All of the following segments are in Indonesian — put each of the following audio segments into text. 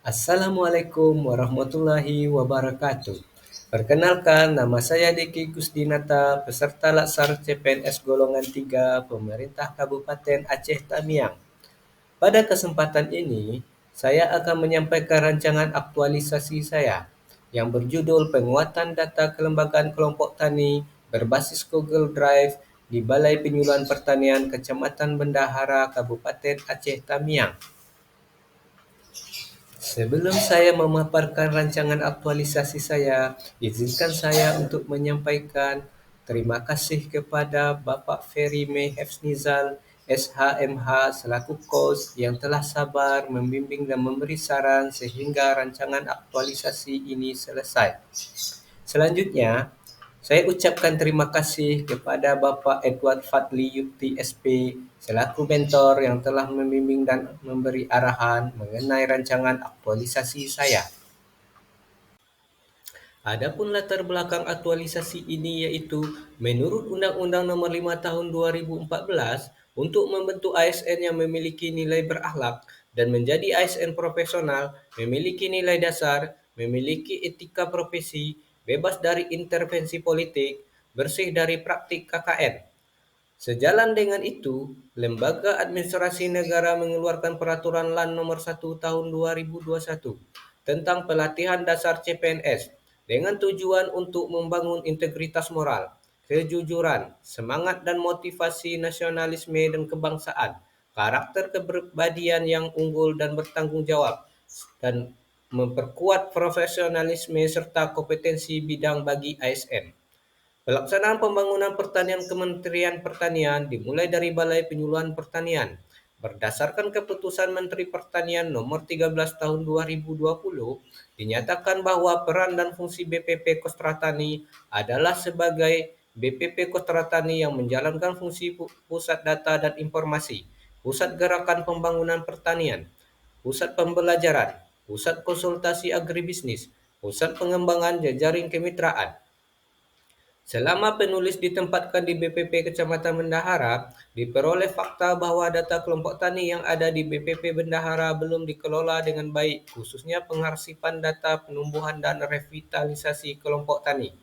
Assalamualaikum warahmatullahi wabarakatuh. Perkenalkan, nama saya Diki Gusdinata, peserta Laksar CPNS Golongan 3 Pemerintah Kabupaten Aceh Tamiang. Pada kesempatan ini, saya akan menyampaikan rancangan aktualisasi saya yang berjudul Penguatan Data Kelembagaan Kelompok Tani berbasis Google Drive di Balai Penyuluhan Pertanian Kecamatan Bendahara, Kabupaten Aceh Tamiang. Sebelum saya memaparkan rancangan aktualisasi saya, izinkan saya untuk menyampaikan terima kasih kepada Bapak Ferry May Hefnizal, SHMH selaku kos yang telah sabar membimbing dan memberi saran sehingga rancangan aktualisasi ini selesai. Selanjutnya, saya ucapkan terima kasih kepada Bapak Edward Fadli Yukti SP selaku mentor yang telah membimbing dan memberi arahan mengenai rancangan aktualisasi saya. Adapun latar belakang aktualisasi ini yaitu menurut Undang-Undang Nomor 5 Tahun 2014 untuk membentuk ASN yang memiliki nilai berakhlak dan menjadi ASN profesional, memiliki nilai dasar, memiliki etika profesi, bebas dari intervensi politik, bersih dari praktik KKN. Sejalan dengan itu, Lembaga Administrasi Negara mengeluarkan Peraturan LAN Nomor 1 Tahun 2021 tentang pelatihan dasar CPNS dengan tujuan untuk membangun integritas moral, kejujuran, semangat dan motivasi nasionalisme dan kebangsaan, karakter kepribadian yang unggul dan bertanggung jawab, dan memperkuat profesionalisme serta kompetensi bidang bagi ASN. Pelaksanaan pembangunan pertanian Kementerian Pertanian dimulai dari Balai Penyuluhan Pertanian. Berdasarkan keputusan Menteri Pertanian Nomor 13 Tahun 2020, dinyatakan bahwa peran dan fungsi BPP Kostratani adalah sebagai BPP Kostratani yang menjalankan fungsi pusat data dan informasi, pusat gerakan pembangunan pertanian, pusat pembelajaran, pusat konsultasi agribisnis, pusat pengembangan jejaring kemitraan. Selama penulis ditempatkan di BPP Kecamatan Bendahara, diperoleh fakta bahwa data kelompok tani yang ada di BPP Bendahara belum dikelola dengan baik, khususnya pengarsipan data penumbuhan dan revitalisasi kelompok tani.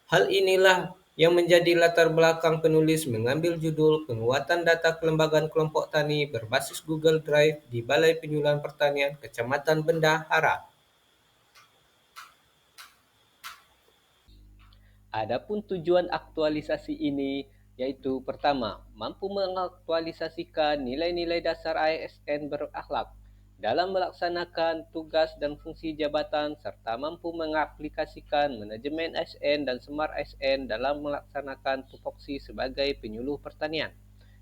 Hal inilah yang menjadi latar belakang penulis mengambil judul Penguatan Data Kelembagaan Kelompok Tani berbasis Google Drive di Balai Penyuluhan Pertanian Kecamatan Bendahara. Adapun tujuan aktualisasi ini yaitu pertama, mampu mengaktualisasikan nilai-nilai dasar ASN berakhlak dalam melaksanakan tugas dan fungsi jabatan serta mampu mengaplikasikan manajemen ASN dan semar ASN dalam melaksanakan tupoksi sebagai penyuluh pertanian.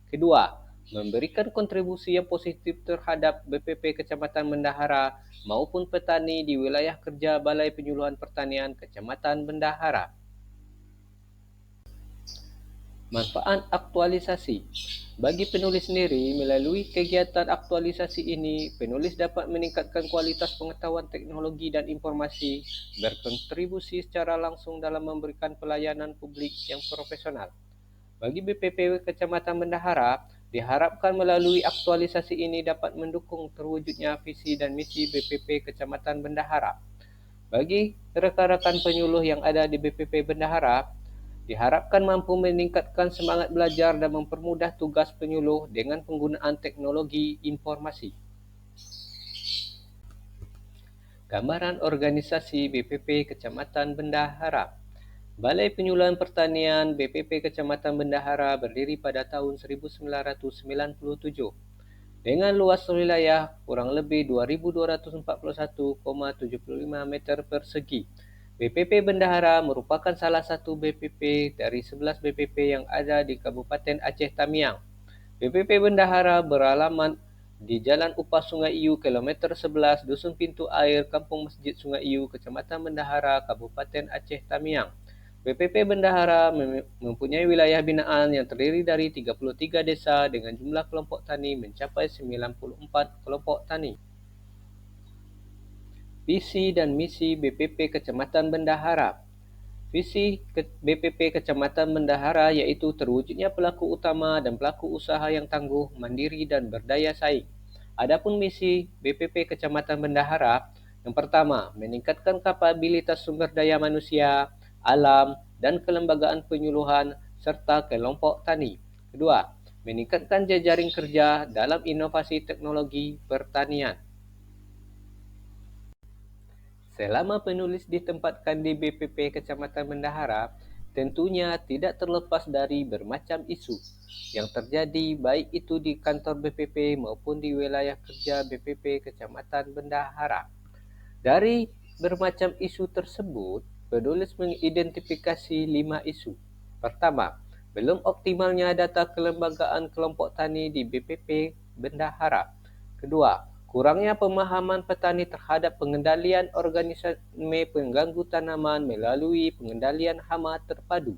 Kedua, memberikan kontribusi yang positif terhadap BPP Kecamatan Bendahara maupun petani di wilayah kerja Balai Penyuluhan Pertanian Kecamatan Bendahara. Manfaat aktualisasi. Bagi penulis sendiri, melalui kegiatan aktualisasi ini, penulis dapat meningkatkan kualitas pengetahuan teknologi dan informasi, berkontribusi secara langsung dalam memberikan pelayanan publik yang profesional. Bagi BPP Kecamatan Bendahara, diharapkan melalui aktualisasi ini dapat mendukung terwujudnya visi dan misi BPP Kecamatan Bendahara. Bagi rekan-rekan penyuluh yang ada di BPP Bendahara, diharapkan mampu meningkatkan semangat belajar dan mempermudah tugas penyuluh dengan penggunaan teknologi informasi. Gambaran organisasi BPP Kecamatan Bendahara. Balai Penyuluhan Pertanian BPP Kecamatan Bendahara berdiri pada tahun 1997 dengan luas wilayah kurang lebih 2.241,75 meter persegi. BPP Bendahara merupakan salah satu BPP dari 11 BPP yang ada di Kabupaten Aceh Tamiang. BPP Bendahara beralamat di Jalan Upah Sungai Iu, kilometer 11, Dusun Pintu Air, Kampung Masjid Sungai Iu, Kecamatan Bendahara, Kabupaten Aceh Tamiang. BPP Bendahara mempunyai wilayah binaan yang terdiri dari 33 desa dengan jumlah kelompok tani mencapai 94 kelompok tani. Visi dan misi BPP Kecamatan Bendahara. Visi BPP Kecamatan Bendahara yaitu terwujudnya pelaku utama dan pelaku usaha yang tangguh, mandiri dan berdaya saing. Adapun misi BPP Kecamatan Bendahara, Yang pertama, meningkatkan kapabilitas sumber daya manusia, alam, dan kelembagaan penyuluhan serta kelompok tani. Kedua, meningkatkan jejaring kerja dalam inovasi teknologi pertanian. Selama penulis ditempatkan di BPP Kecamatan Bendahara, tentunya tidak terlepas dari bermacam isu yang terjadi baik itu di kantor BPP maupun di wilayah kerja BPP Kecamatan Bendahara. Dari bermacam isu tersebut, penulis mengidentifikasi 5 isu. Pertama, belum optimalnya data kelembagaan kelompok tani di BPP Bendahara. Kedua, kurangnya pemahaman petani terhadap pengendalian organisme pengganggu tanaman melalui pengendalian hama terpadu.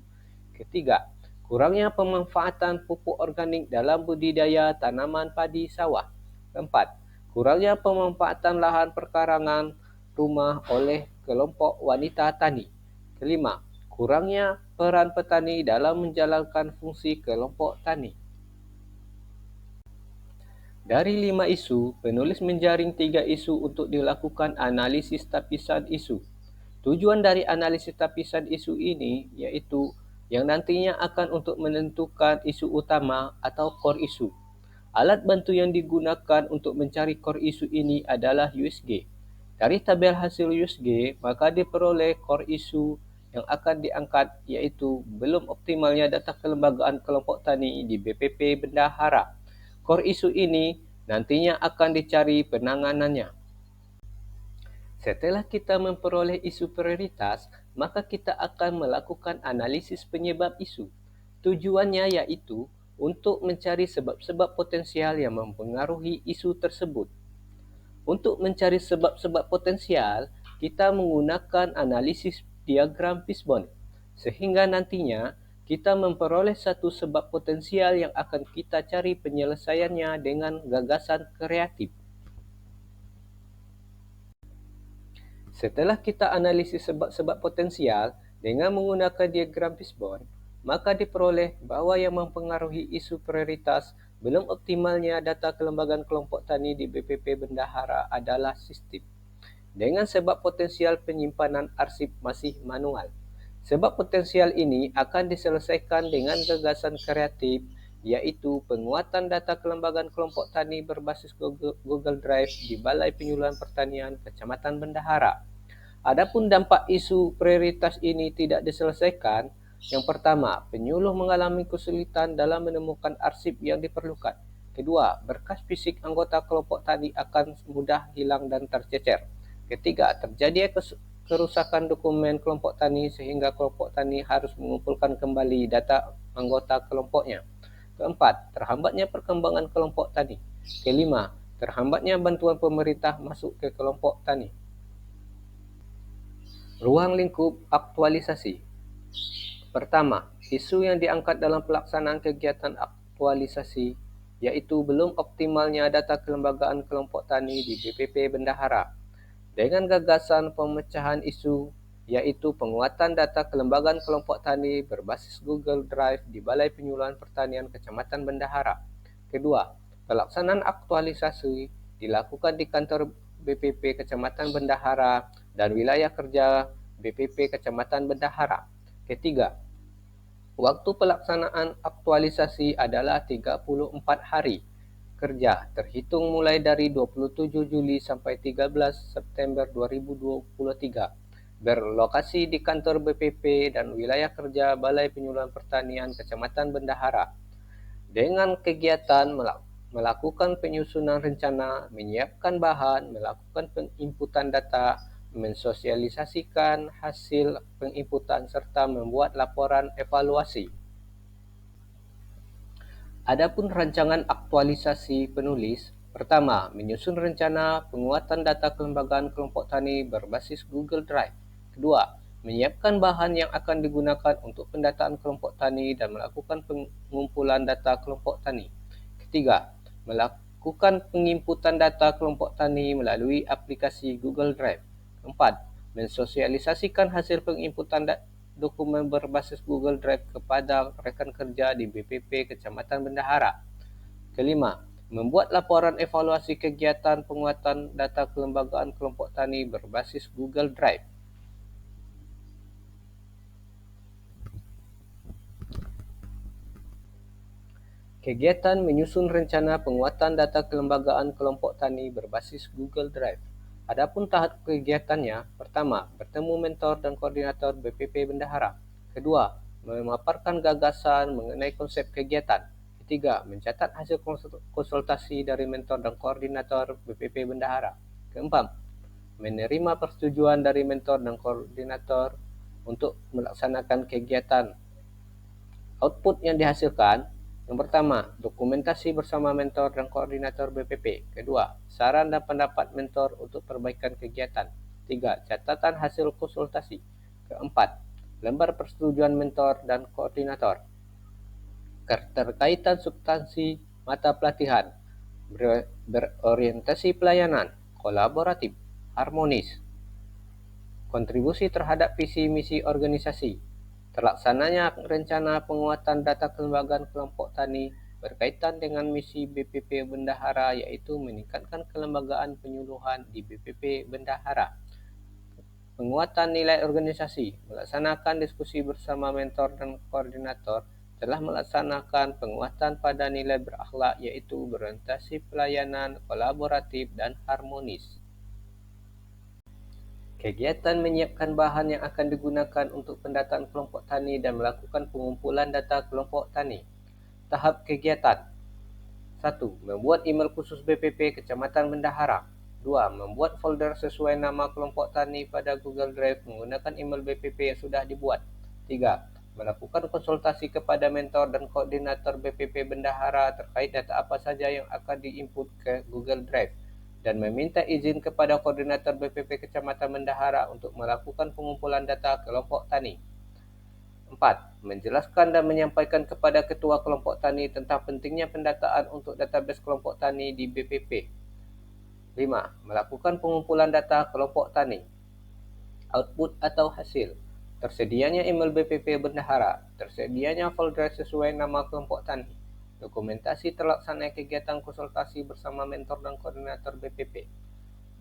Ketiga, kurangnya pemanfaatan pupuk organik dalam budidaya tanaman padi sawah. Keempat, kurangnya pemanfaatan lahan perkarangan rumah oleh kelompok wanita tani. Kelima, kurangnya peran petani dalam menjalankan fungsi kelompok tani. Dari 5 isu, penulis menjaring 3 isu untuk dilakukan analisis tapisan isu. Tujuan dari analisis tapisan isu ini yaitu yang nantinya akan untuk menentukan isu utama atau core isu. Alat bantu yang digunakan untuk mencari core isu ini adalah USG. Dari tabel hasil USG, maka diperoleh core isu yang akan diangkat yaitu belum optimalnya data kelembagaan kelompok tani di BPP Bendahara. Core isu ini nantinya akan dicari penanganannya. Setelah kita memperoleh isu prioritas, maka kita akan melakukan analisis penyebab isu. Tujuannya yaitu untuk mencari sebab-sebab potensial yang mempengaruhi isu tersebut. Untuk mencari sebab-sebab potensial, kita menggunakan analisis diagram Fishbone, sehingga nantinya kita memperoleh satu sebab potensial yang akan kita cari penyelesaiannya dengan gagasan kreatif. Setelah kita analisis sebab-sebab potensial dengan menggunakan diagram Fishbone, maka diperoleh bahawa yang mempengaruhi isu prioritas belum optimalnya data kelembagaan kelompok tani di BPP Bendahara adalah sistem. Dengan sebab potensial penyimpanan arsip masih manual. Sebab potensial ini akan diselesaikan dengan gagasan kreatif yaitu penguatan data kelembagaan kelompok tani berbasis Google Drive di Balai Penyuluhan Pertanian Kecamatan Bendahara. Adapun dampak isu prioritas ini tidak diselesaikan, yang pertama, penyuluh mengalami kesulitan dalam menemukan arsip yang diperlukan. Kedua, berkas fisik anggota kelompok tani akan mudah hilang dan tercecer. Ketiga, terjadi kerusakan dokumen kelompok tani sehingga kelompok tani harus mengumpulkan kembali data anggota kelompoknya. Keempat, terhambatnya perkembangan kelompok tani. Kelima, terhambatnya bantuan pemerintah masuk ke kelompok tani. Ruang lingkup aktualisasi. Pertama, isu yang diangkat dalam pelaksanaan kegiatan aktualisasi yaitu belum optimalnya data kelembagaan kelompok tani di BPP Bendahara. Dengan gagasan pemecahan isu yaitu penguatan data kelembagaan kelompok tani berbasis Google Drive di Balai Penyuluhan Pertanian Kecamatan Bendahara. Kedua, pelaksanaan aktualisasi dilakukan di kantor BPP Kecamatan Bendahara dan wilayah kerja BPP Kecamatan Bendahara. Ketiga, waktu pelaksanaan aktualisasi adalah 34 hari kerja terhitung mulai dari 27 Juli sampai 13 September 2023. Berlokasi di kantor BPP dan wilayah kerja Balai Penyuluhan Pertanian Kecamatan Bendahara. Dengan kegiatan melakukan penyusunan rencana, menyiapkan bahan, melakukan penginputan data, mensosialisasikan hasil penginputan serta membuat laporan evaluasi. Adapun rancangan aktualisasi penulis, pertama, menyusun rencana penguatan data kelembagaan kelompok tani berbasis Google Drive. Kedua, menyiapkan bahan yang akan digunakan untuk pendataan kelompok tani dan melakukan pengumpulan data kelompok tani. Ketiga, melakukan penginputan data kelompok tani melalui aplikasi Google Drive. Keempat, mensosialisasikan hasil penginputan dokumen berbasis Google Drive kepada rekan kerja di BPP Kecamatan Bendahara. Kelima, Membuat laporan evaluasi kegiatan penguatan data kelembagaan kelompok tani berbasis Google Drive. Kegiatan menyusun rencana penguatan data kelembagaan kelompok tani berbasis Google Drive. Adapun tahap kegiatannya, pertama, bertemu mentor dan koordinator BPP Bendahara. Kedua, memaparkan gagasan mengenai konsep kegiatan. Ketiga, mencatat hasil konsultasi dari mentor dan koordinator BPP Bendahara. Keempat, menerima persetujuan dari mentor dan koordinator untuk melaksanakan kegiatan. Output yang dihasilkan, yang pertama, dokumentasi bersama mentor dan koordinator BPP. Kedua, saran dan pendapat mentor untuk perbaikan kegiatan. Tiga, catatan hasil konsultasi. Keempat, lembar persetujuan mentor dan koordinator. Keterkaitan substansi mata pelatihan, berorientasi pelayanan, kolaboratif, harmonis, kontribusi terhadap visi misi organisasi, terlaksananya rencana penguatan data kelembagaan kelompok tani berkaitan dengan misi BPP Bendahara, yaitu meningkatkan kelembagaan penyuluhan di BPP Bendahara. Penguatan nilai organisasi, melaksanakan diskusi bersama mentor dan koordinator, telah melaksanakan penguatan pada nilai berakhlak, yaitu berorientasi pelayanan, kolaboratif, dan harmonis. Kegiatan menyiapkan bahan yang akan digunakan untuk pendataan kelompok tani dan melakukan pengumpulan data kelompok tani. Tahap kegiatan. 1. Membuat email khusus BPP Kecamatan Bendahara. 2. Membuat folder sesuai nama kelompok tani pada Google Drive menggunakan email BPP yang sudah dibuat. 3. Melakukan konsultasi kepada mentor dan koordinator BPP Bendahara terkait data apa saja yang akan diinput ke Google Drive, dan meminta izin kepada koordinator BPP Kecamatan Bendahara untuk melakukan pengumpulan data kelompok tani. 4. Menjelaskan dan menyampaikan kepada ketua kelompok tani tentang pentingnya pendataan untuk database kelompok tani di BPP. 5. Melakukan pengumpulan data kelompok tani. Output atau hasil. Tersedianya email BPP Bendahara, tersedianya folder sesuai nama kelompok tani, dokumentasi terlaksana kegiatan konsultasi bersama mentor dan koordinator BPP,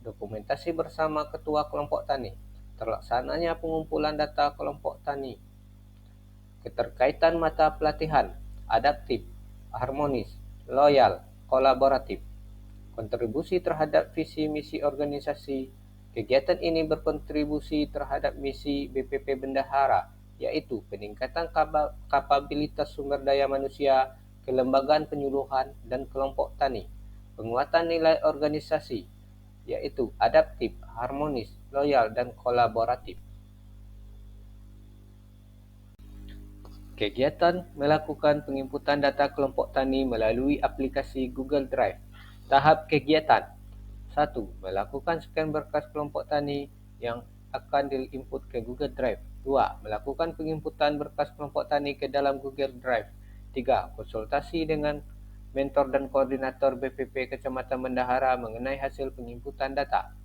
dokumentasi bersama ketua kelompok tani, terlaksananya pengumpulan data kelompok tani, keterkaitan mata pelatihan, adaptif, harmonis, loyal, kolaboratif, kontribusi terhadap visi misi organisasi. Kegiatan ini berkontribusi terhadap misi BPP Bendahara, yaitu peningkatan kapabilitas sumber daya manusia, kelembagaan penyuluhan, dan kelompok tani, penguatan nilai organisasi, yaitu adaptif, harmonis, loyal, dan kolaboratif. Kegiatan melakukan penginputan data kelompok tani melalui aplikasi Google Drive. Tahap kegiatan. 1. Melakukan scan berkas kelompok tani yang akan diinput ke Google Drive. 2. Melakukan penginputan berkas kelompok tani ke dalam Google Drive. 3. Konsultasi dengan mentor dan koordinator BPP Kecamatan Bendahara mengenai hasil penginputan data.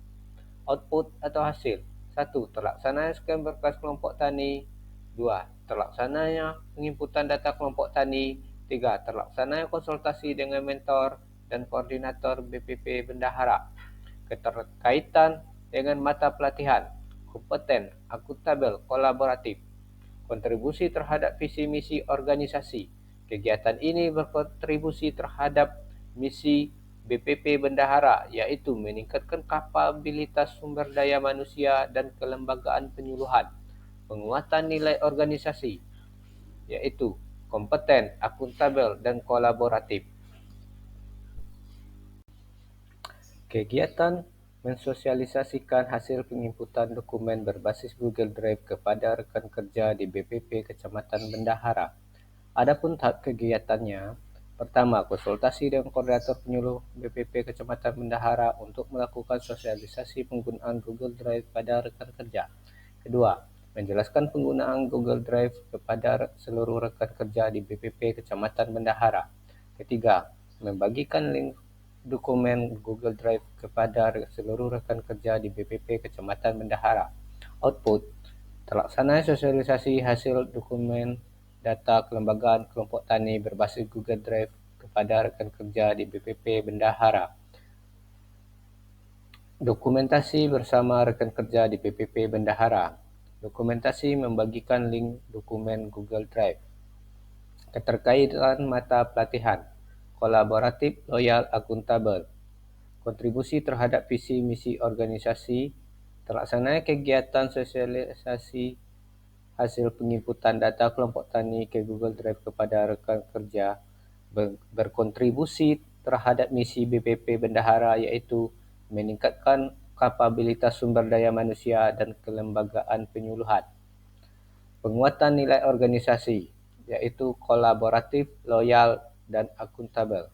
Output atau hasil. 1. Terlaksananya scan berkas kelompok tani. 2. Terlaksananya penginputan data kelompok tani. 3. Terlaksananya konsultasi dengan mentor dan koordinator BPP Bendahara. Keterkaitan dengan mata pelatihan, kompeten, akuntabel, kolaboratif, kontribusi terhadap visi misi organisasi. Kegiatan ini berkontribusi terhadap misi BPP Bendahara, yaitu meningkatkan kapabilitas sumber daya manusia dan kelembagaan penyuluhan, penguatan nilai organisasi, yaitu kompeten, akuntabel, dan kolaboratif. Kegiatan mensosialisasikan hasil penginputan dokumen berbasis Google Drive kepada rekan kerja di BPP Kecamatan Bendahara. Adapun tahap kegiatannya, pertama, konsultasi dengan koordinator penyuluh BPP Kecamatan Bendahara untuk melakukan sosialisasi penggunaan Google Drive pada rekan kerja. Kedua, menjelaskan penggunaan Google Drive kepada seluruh rekan kerja di BPP Kecamatan Bendahara. Ketiga, membagikan link dokumen Google Drive kepada seluruh rekan kerja di BPP Kecamatan Bendahara. Output, terlaksana sosialisasi hasil dokumen data kelembagaan kelompok tani berbasis Google Drive kepada rekan kerja di BPP Bendahara. Dokumentasi bersama rekan kerja di BPP Bendahara. Dokumentasi membagikan link dokumen Google Drive. Keterkaitan mata pelatihan. Kolaboratif, loyal, akuntabel. Kontribusi terhadap visi misi organisasi. Terlaksananya kegiatan sosialisasi hasil penginputan data kelompok tani ke Google Drive kepada rekan kerja berkontribusi terhadap misi BPP Bendahara, iaitu meningkatkan kapabilitas sumber daya manusia dan kelembagaan penyuluhan. Penguatan nilai organisasi, iaitu kolaboratif, loyal, dan akuntabel.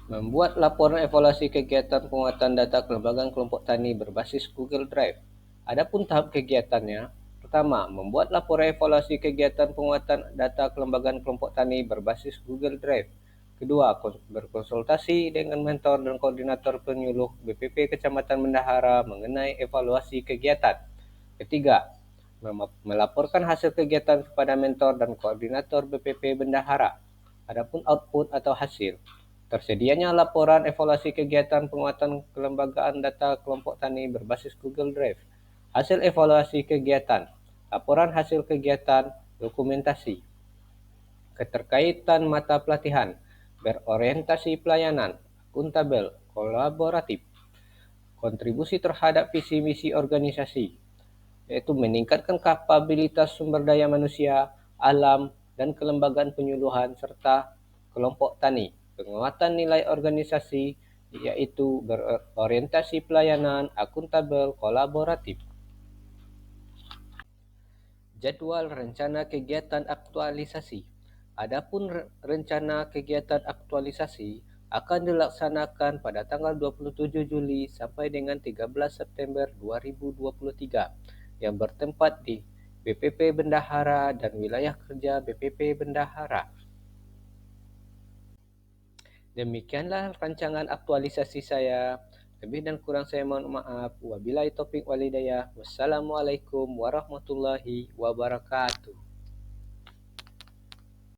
Membuat laporan evaluasi kegiatan penguatan data kelembagaan kelompok tani berbasis Google Drive. Adapun tahap kegiatannya, pertama, membuat laporan evaluasi kegiatan penguatan data kelembagaan kelompok tani berbasis Google Drive. Kedua, berkonsultasi dengan mentor dan koordinator penyuluh BPP Kecamatan Bendahara mengenai evaluasi kegiatan. Ketiga, melaporkan hasil kegiatan kepada mentor dan koordinator BPP Bendahara. Adapun output atau hasil, tersedianya laporan evaluasi kegiatan penguatan kelembagaan data kelompok tani berbasis Google Drive. Hasil evaluasi kegiatan, laporan hasil kegiatan, dokumentasi. Keterkaitan mata pelatihan, berorientasi pelayanan, akuntabel, kolaboratif. Kontribusi terhadap visi misi organisasi, yaitu meningkatkan kapabilitas sumber daya manusia, alam, dan kelembagaan penyuluhan serta kelompok tani. Penguatan nilai organisasi, yaitu berorientasi pelayanan, akuntabel, kolaboratif. Jadwal rencana kegiatan aktualisasi. Adapun rencana kegiatan aktualisasi akan dilaksanakan pada tanggal 27 Juli sampai dengan 13 September 2023 yang bertempat di BPP Bendahara dan wilayah kerja BPP Bendahara. Demikianlah rancangan aktualisasi saya. Lebih dan kurang saya mohon maaf. Wabillahi taufik walhidayah. Wassalamualaikum warahmatullahi wabarakatuh.